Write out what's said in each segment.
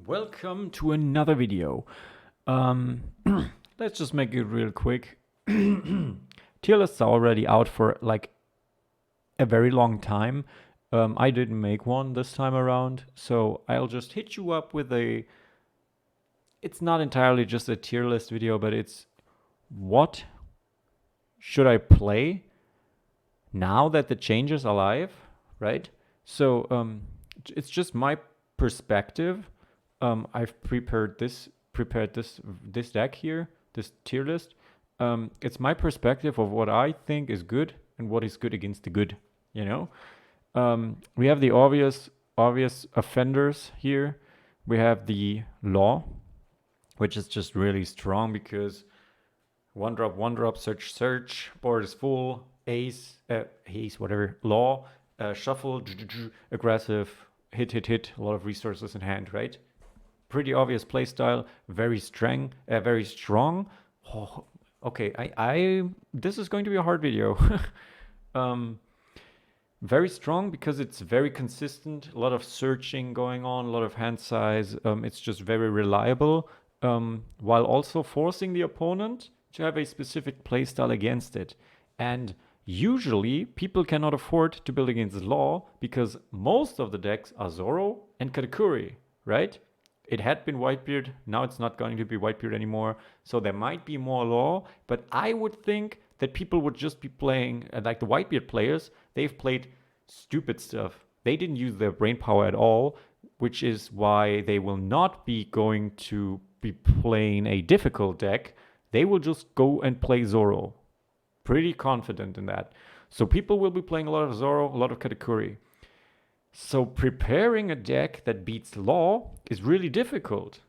Welcome to another video. Um, let's just make it real quick. Tier lists are already out for like a very long time. I didn't make one this time around, so I'll just hit you up with a. It's not entirely just a tier list video, but it's what should I play now that the changes are live, right? So it's just my perspective. I've prepared this deck here, this tier list. It's my perspective of what I think is good and what is good against the good. You know, we have the obvious offenders here. We have the law, which is just really strong because one drop, search, board is full, ace, whatever, law, shuffle, aggressive, hit, a lot of resources in hand, right? Pretty obvious playstyle, very strong. Oh, okay, this is going to be a hard video. Very strong because it's very consistent, a lot of searching going on, a lot of hand size. It's just very reliable, while also forcing the opponent to have a specific playstyle against it. And usually, people cannot afford to build against Law because most of the decks are Zoro and Katakuri, right? It had been Whitebeard, now it's not going to be Whitebeard anymore, so there might be more Law, but I would think that people would just be playing, like the Whitebeard players, they've played stupid stuff. They didn't use their brain power at all, which is why they will not be going to be playing a difficult deck. They will just go and play Zoro. Pretty confident in that. So people will be playing a lot of Zoro, a lot of Katakuri. So preparing a deck that beats Law is really difficult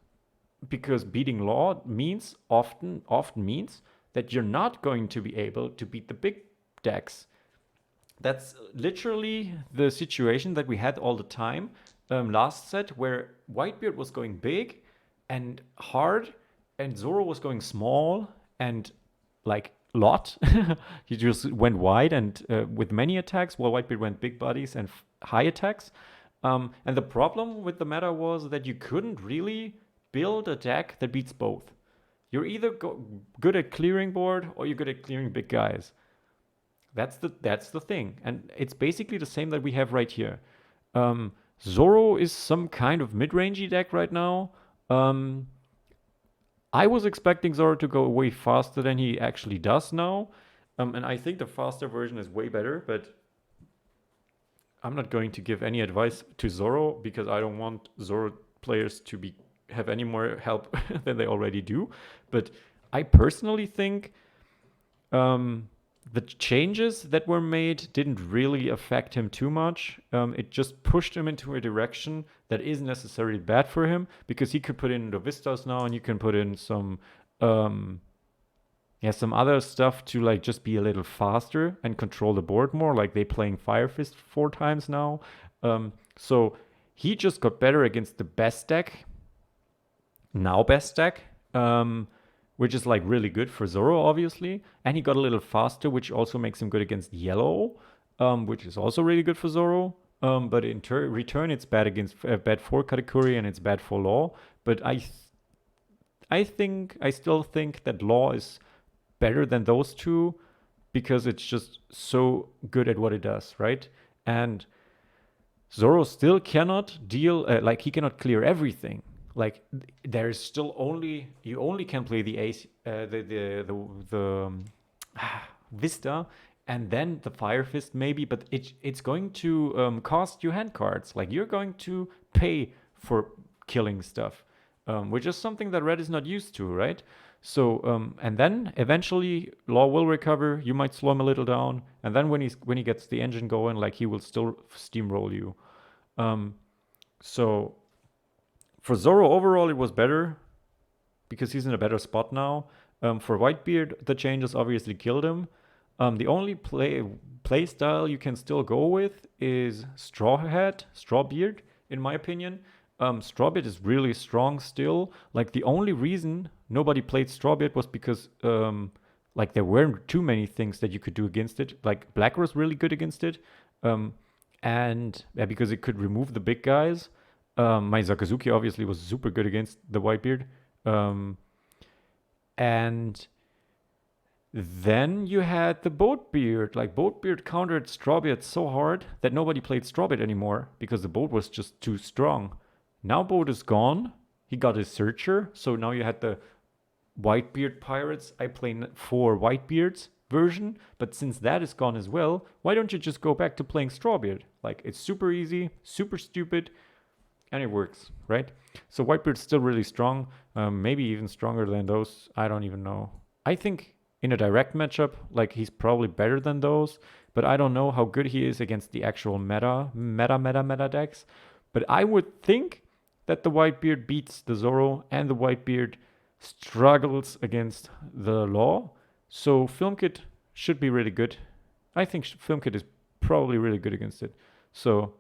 because beating Law means often means that you're not going to be able to beat the big decks. That's literally the situation that we had all the time last set, where Whitebeard was going big and hard, and Zoro was going small and like lot. He just went wide and with many attacks, while Whitebeard went big bodies and high attacks. And the problem with the meta was that you couldn't really build a deck that beats both. You're either good at clearing board or you're good at clearing big guys. That's the thing, and it's basically the same that we have right here. Zoro is some kind of mid-rangey deck right now. I was expecting Zoro to go way faster than he actually does now. And I think the faster version is way better, but I'm not going to give any advice to Zoro because I don't want Zoro players to have any more help than they already do. But I personally think the changes that were made didn't really affect him too much. It just pushed him into a direction that isn't necessarily bad for him because he could put in the Vistas now, and you can put in some other stuff to like just be a little faster and control the board more. Like they playing Fire Fist 4 times now. So he just got better against the best deck. Which is like really good for Zoro, obviously. And he got a little faster, which also makes him good against yellow, which is also really good for Zoro. But in return, it's bad for Katakuri and it's bad for Law. But I still think that Law is better than those two because it's just so good at what it does, right? And Zoro still cannot deal, he cannot clear everything. Like there is still you only can play the ace, the Vista, and then the Fire Fist maybe, but it's going to cost you hand cards. Like you're going to pay for killing stuff, which is something that Red is not used to, right? So and then eventually Law will recover. You might slow him a little down, and then when he gets the engine going, like he will still steamroll you. So. For Zoro, overall, it was better because he's in a better spot now. For Whitebeard, the changes obviously killed him. The only play style you can still go with is Strawbeard, in my opinion. Strawbeard is really strong still. Like the only reason nobody played Strawbeard was because there weren't too many things that you could do against it. Like Black was really good against it, and because it could remove the big guys. My Sakazuki obviously was super good against the Whitebeard. Um, and then you had the Boatbeard. Like, Boatbeard countered Strawbeard so hard that nobody played Strawbeard anymore because the boat was just too strong. Now Boat is gone. He got his Searcher. So now you had the Whitebeard Pirates. I play 4 Whitebeards version. But since that is gone as well, why don't you just go back to playing Strawbeard? Like, it's super easy, super stupid, and it works, right? So Whitebeard's still really strong. Maybe even stronger than those. I don't even know. I think in a direct matchup, like, he's probably better than those, but I don't know how good he is against the actual meta decks. But I would think that the Whitebeard beats the Zoro and the Whitebeard struggles against the Law. So Filmkit should be really good. I think Filmkit is probably really good against it. So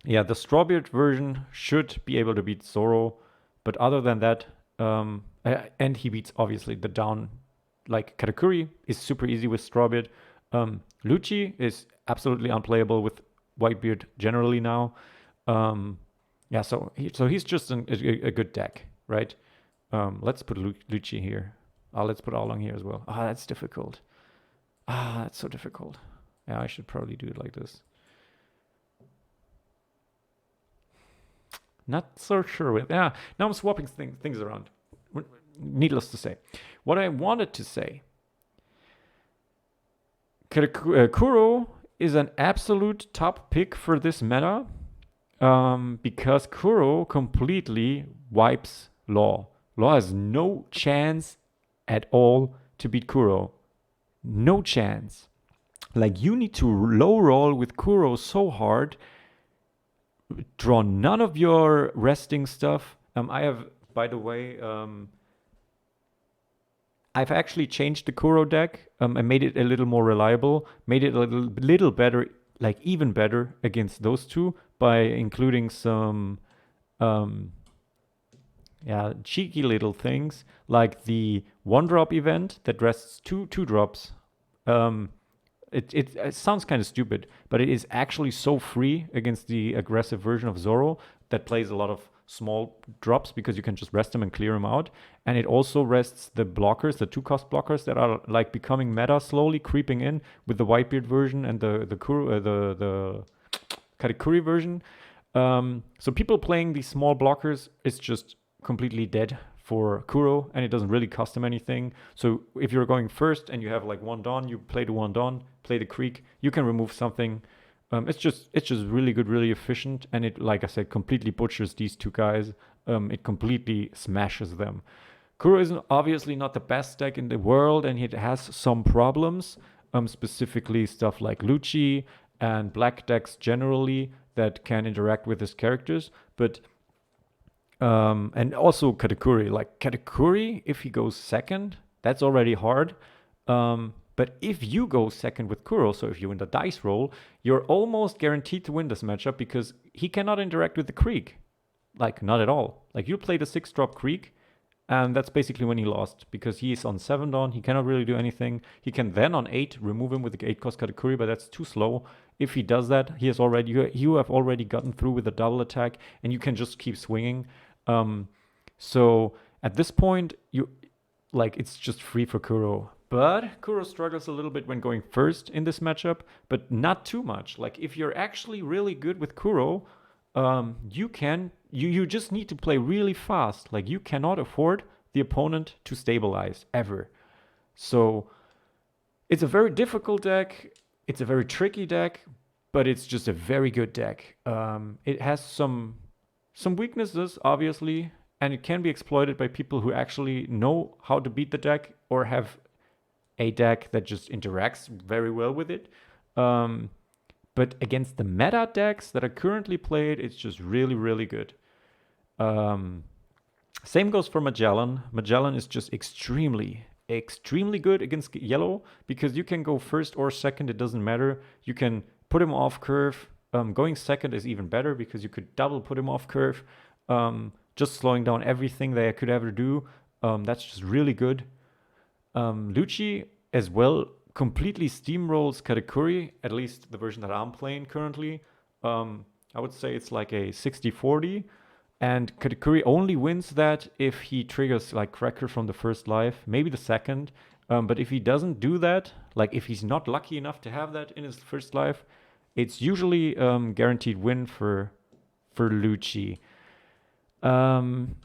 yeah, the Strawbeard version should be able to beat Zoro, but other than that, and he beats obviously the down, like Katakuri is super easy with Strawbeard. Lucci is absolutely unplayable with Whitebeard generally now. Yeah, so he's just a good deck, right? Let's put Lucci here. Let's put Oolong here as well. That's difficult. That's so difficult. Yeah, I should probably do it like this. Not so sure with. Yeah, now I'm swapping things around. Needless to say. What I wanted to say, Kuro is an absolute top pick for this meta because Kuro completely wipes Law. Law has no chance at all to beat Kuro. No chance. Like, you need to low roll with Kuro so hard, draw none of your resting stuff. I have, by the way, I've actually changed the Kuro deck. I made it a little more reliable, made it a little better, like even better against those two by including some, cheeky little things like the 1-drop event that rests two drops. It sounds kind of stupid, but it is actually so free against the aggressive version of Zoro that plays a lot of small drops because you can just rest them and clear them out. And it also rests the blockers, the 2-cost blockers that are like becoming meta, slowly creeping in with the Whitebeard version and the Katakuri version. So people playing these small blockers is just completely dead for Kuro, and it doesn't really cost him anything. So if you're going first and you have like 1 Dawn, you play the 1 Dawn, play the Creek, you can remove something. It's just really good, really efficient, and it, like I said, completely butchers these two guys. It completely smashes them. Kuro is obviously not the best deck in the world, and it has some problems, specifically stuff like Lucci and black decks generally that can interact with his characters. But and also Katakuri. Like, Katakuri, if he goes second, that's already hard. But if you go second with Kuro, so if you win the dice roll, you're almost guaranteed to win this matchup because he cannot interact with the Creek. Like, not at all. Like, you play the 6-drop Creek, and that's basically when he lost because he is on 7 Dawn. He cannot really do anything. He can then on 8 remove him with the 8-cost Katakuri, but that's too slow. If he does that, you have already gotten through with a double attack, and you can just keep swinging. So at this point, it's just free for Kuro. But Kuro struggles a little bit when going first in this matchup, but not too much. Like, if you're actually really good with Kuro, you just need to play really fast. Like, you cannot afford the opponent to stabilize ever. So it's a very difficult deck. It's a very tricky deck, but it's just a very good deck. It has some weaknesses, obviously, and it can be exploited by people who actually know how to beat the deck or have a deck that just interacts very well with it. But against the meta decks that are currently played, it's just really, really good. Same goes for Magellan. Magellan is just extremely good against yellow because you can go first or second, it doesn't matter. You can put him off curve. Going second is even better because you could double put him off curve, just slowing down everything they could ever do. That's just really good. Lucci as well completely steamrolls Katakuri, at least the version that I'm playing currently. I would say it's like a 60-40. And Katakuri only wins that if he triggers like Cracker from the first life, maybe the second. But if he doesn't do that, like if he's not lucky enough to have that in his first life, it's usually guaranteed win for Lucci. Um,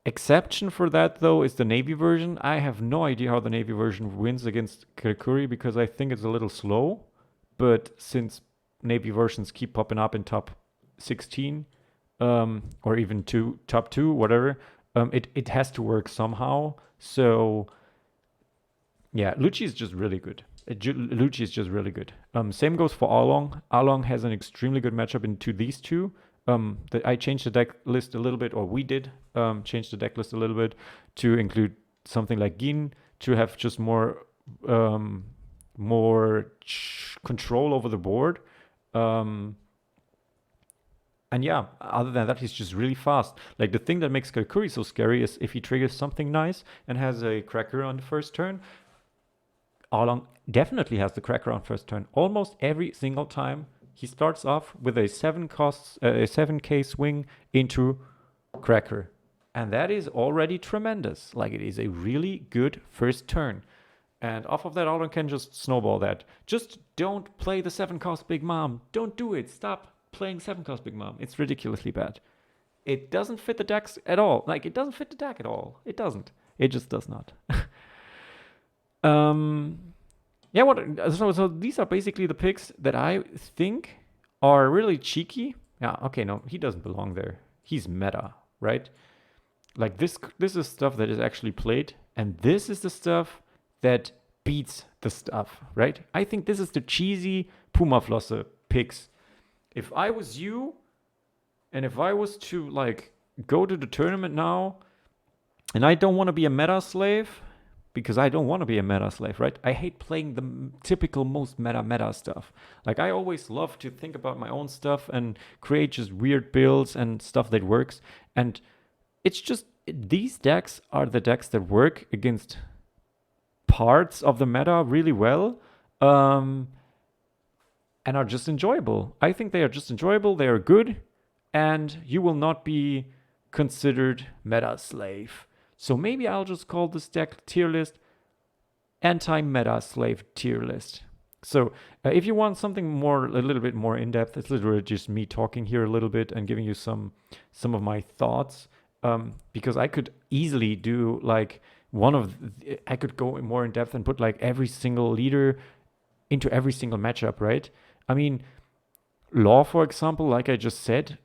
Exception for that though is the Navy version. I have no idea how the Navy version wins against Katakuri because I think it's a little slow. But since Navy versions keep popping up in top 16, or even top two, whatever, it has to work somehow. So yeah, Lucci is just really good. Lucci is just really good. Same goes for Arlong. Arlong has an extremely good matchup into these two. I changed the deck list a little bit, or we did change the deck list a little bit to include something like Gin to have just more control over the board. And yeah, other than that, he's just really fast. Like the thing that makes Katakuri so scary is if he triggers something nice and has a Cracker on the first turn. Arlong definitely has the Cracker on first turn. Almost every single time he starts off with a 7k swing into Cracker. And that is already tremendous. Like it is a really good first turn. And off of that, Arlong can just snowball that. Just don't play the 7-cost Big Mom. Don't do it. Stop playing 7-cost Big Mom. It's ridiculously bad. It doesn't fit the decks at all. Like, it doesn't fit the deck at all. It doesn't. It just does not. Yeah, so these are basically the picks that I think are really cheeky. Yeah, okay, no, he doesn't belong there. He's meta, right? Like this is stuff that is actually played, and this is the stuff that beats the stuff, right? I think this is the cheesy Puma Flosse picks. If I was you, and if I was to like go to the tournament now, and I don't want to be a meta slave, because I don't want to be a meta slave, right? I hate playing the typical most meta stuff. Like I always love to think about my own stuff and create just weird builds and stuff that works. And it's just, these decks are the decks that work against parts of the meta really well, and are just enjoyable. I think they are just enjoyable, they are good, and you will not be considered meta slave. So maybe I'll just call this deck tier list anti-meta slave tier list. So if you want something a little bit more in depth, it's literally just me talking here a little bit and giving you some of my thoughts. Because I could easily do like I could go more in depth and put like every single leader into every single matchup, right? I mean, Law, for example, like I just said,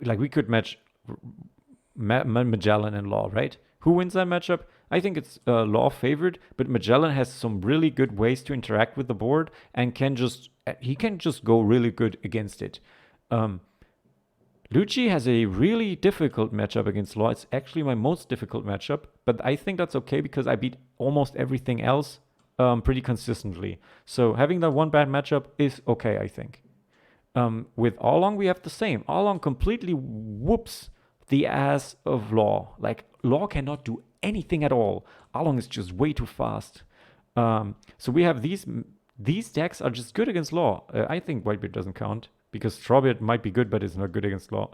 like we could match Magellan and Law, right? Who wins that matchup? I think it's Law favored, but Magellan has some really good ways to interact with the board and can just go really good against it. Lucci has a really difficult matchup against Law. It's actually my most difficult matchup, but I think that's okay because I beat almost everything else pretty consistently. So having that one bad matchup is okay, I think. With Arlong, we have the same. Arlong completely whoops the ass of Law. Like, Law cannot do anything at all. Arlong is just way too fast. So we have these decks are just good against Law. I think Whitebeard doesn't count because Strawbeard might be good, but it's not good against Law.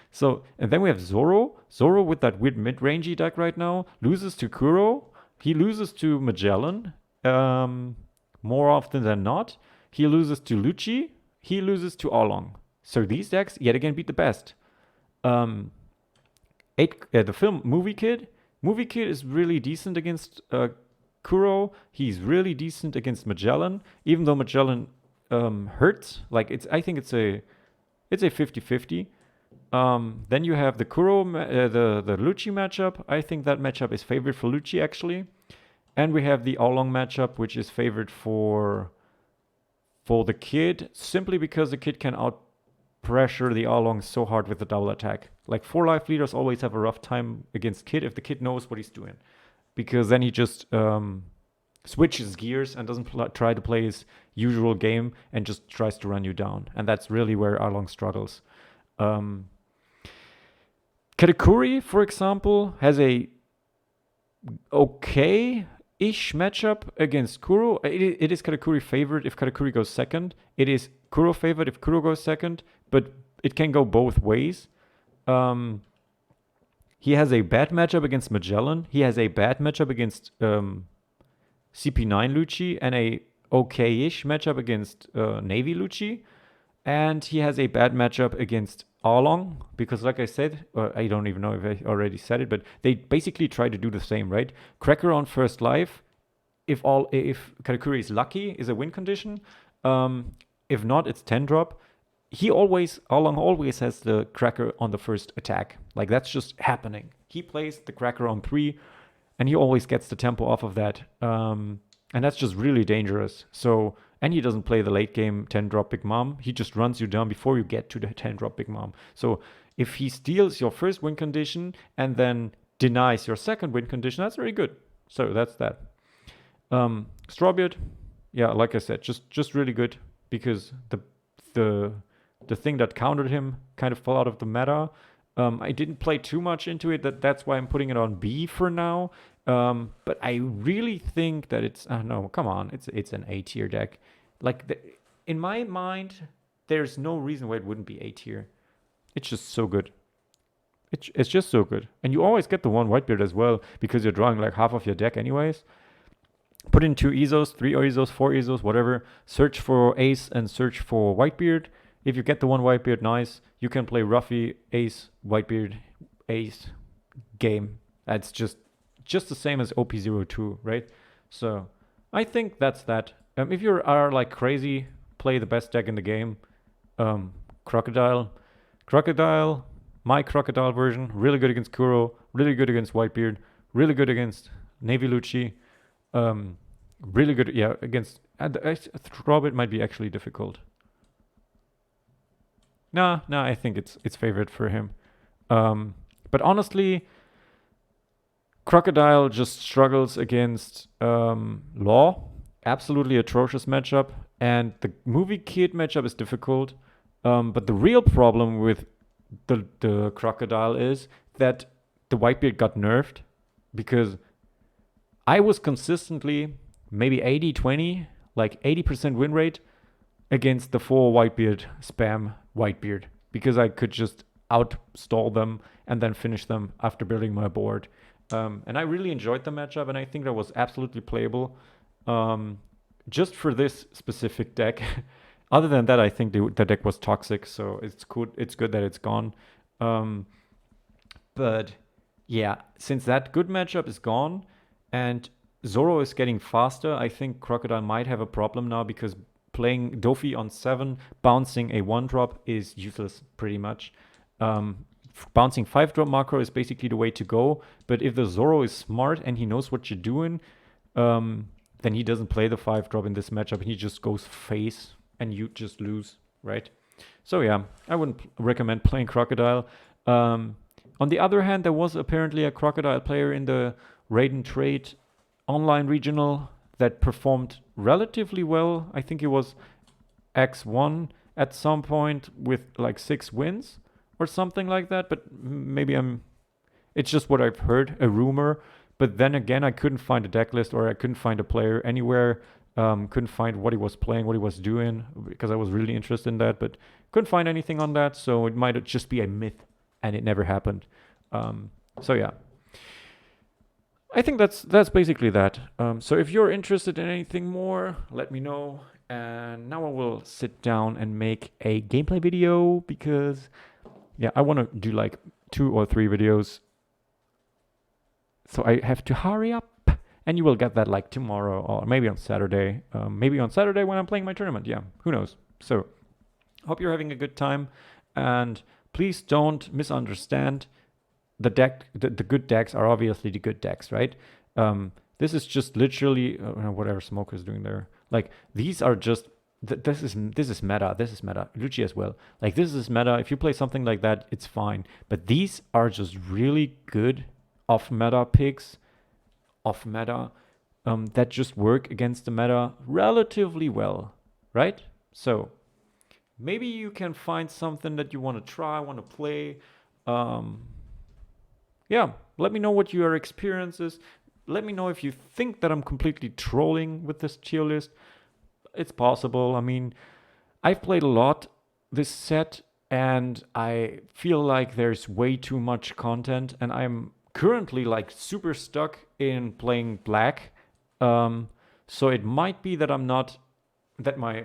So, and then we have Zoro. Zoro with that weird mid-rangey deck right now loses to Kuro. He loses to Magellan more often than not. He loses to Lucci. He loses to Arlong. So these decks yet again beat the best. The film Movie Kid is really decent against Kuro. He's really decent against Magellan, even though Magellan hurts. Like I think it's a 50-50. Then you have the Kuro, the Lucci matchup. I think that matchup is favored for Lucci actually, and we have the Arlong matchup, which is favored for the Kid, simply because the Kid can out pressure the Arlong so hard with the double attack. Like 4 life leaders always have a rough time against Kid if the Kid knows what he's doing, because then he just switches gears and doesn't try to play his usual game and just tries to run you down. And that's really where Arlong struggles. Katakuri, for example, has a okay-ish matchup against Kuro. It is Katakuri favored if Katakuri goes second. It is Kuro favored if Kuro goes second, but it can go both ways. He has a bad matchup against Magellan. He has a bad matchup against CP9 Lucci and a okay-ish matchup against Navy Lucci. And he has a bad matchup against Arlong because, like I said, I don't even know if I already said it, but they basically try to do the same, right? Cracker on first life. If Katakuri is lucky, is a win condition. If not, it's 10 drop. Arlong always has the Cracker on the first attack. Like, that's just happening. He plays the Cracker on 3, and he always gets the tempo off of that. And that's just really dangerous. So, and he doesn't play the late game 10 drop Big Mom. He just runs you down before you get to the 10 drop Big Mom. So if he steals your first win condition and then denies your second win condition, that's very good. So that's that. Strawbeard, yeah, like I said, just really good because the thing that countered him kind of fell out of the meta. I didn't play too much into it. That's why I'm putting it on B for now. But I really think that it's no, come on, it's an A tier deck. Like in my mind, there's no reason why it wouldn't be A tier. It's just so good. It's just so good, and you always get the one Whitebeard as well because you're drawing like half of your deck anyways. Put in 2 Ezos, 3 Ezos, 4 Ezos, whatever. Search for Ace and search for Whitebeard. If you get the one Whitebeard, nice. You can play Ruffy, Ace, Whitebeard, Ace, game. That's just the same as OP02, right? So I think that's that. If you are like crazy, play the best deck in the game. Crocodile, my Crocodile version, really good against Kuro, really good against Whitebeard, really good against Navy Lucci. Really good, yeah, against Robert might be actually difficult. No, I think it's favorite for him. But honestly, Crocodile just struggles against Law. Absolutely atrocious matchup. And the movie Kid matchup is difficult. But the real problem with the Crocodile is that the Whitebeard got nerfed because I was consistently maybe 80-20, like 80% win rate against the 4 Whitebeard spam Whitebeard because I could just outstall them and then finish them after building my board. And I really enjoyed the matchup, and I think that was absolutely playable just for this specific deck. Other than that, I think the deck was toxic, so it's good. It's good that it's gone. But yeah, since that good matchup is gone and Zoro is getting faster, I think Crocodile might have a problem now because playing Dofi on 7, bouncing a 1-drop is useless pretty much. Bouncing 5-drop macro is basically the way to go, but if the Zoro is smart and he knows what you're doing, then he doesn't play the 5-drop in this matchup and he just goes face and you just lose, right? So yeah, I wouldn't recommend playing Crocodile. On the other hand, there was apparently a Crocodile player in the Raiden Trade online regional that performed relatively well. I think it was X1 at some point with like 6 wins or something like that. But maybe it's just what I've heard, a rumor. But then again, I couldn't find a deck list or I couldn't find a player anywhere. Couldn't find what he was playing, what he was doing, because I was really interested in that. But couldn't find anything on that. So it might just be a myth and it never happened. So yeah. I think that's basically that. So if you're interested in anything more, let me know. And now I will sit down and make a gameplay video because, yeah, I want to do like 2 or 3 videos. So I have to hurry up. And you will get that like tomorrow or maybe on Saturday. Maybe on Saturday when I'm playing my tournament. Yeah, who knows? So hope you're having a good time. And please don't misunderstand. The good decks are obviously the good decks, right? This is just literally whatever Smoke is doing there. Like these are just this is meta. This is meta. Lucci as well. Like this is meta. If you play something like that, it's fine. But these are just really good off meta picks, off meta that just work against the meta relatively well, right? So maybe you can find something that you want to try, want to play. Yeah, let me know what your experience is. Let me know if you think that I'm completely trolling with this tier list. It's possible. I mean, I've played a lot this set, and I feel like there's way too much content, and I'm currently like super stuck in playing black. Um, so it might be that I'm not that my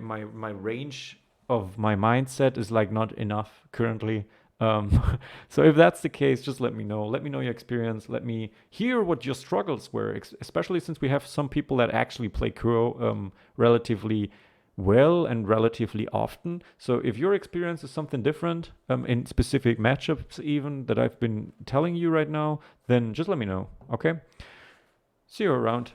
range of my mindset is like not enough currently. Um, so if that's the case, just let me know. Let me know your experience. Let me hear what your struggles were, especially since we have some people that actually play Kuro relatively well and relatively often. So if your experience is something different in specific matchups, even that I've been telling you right now, then just let me know. Okay. See you around.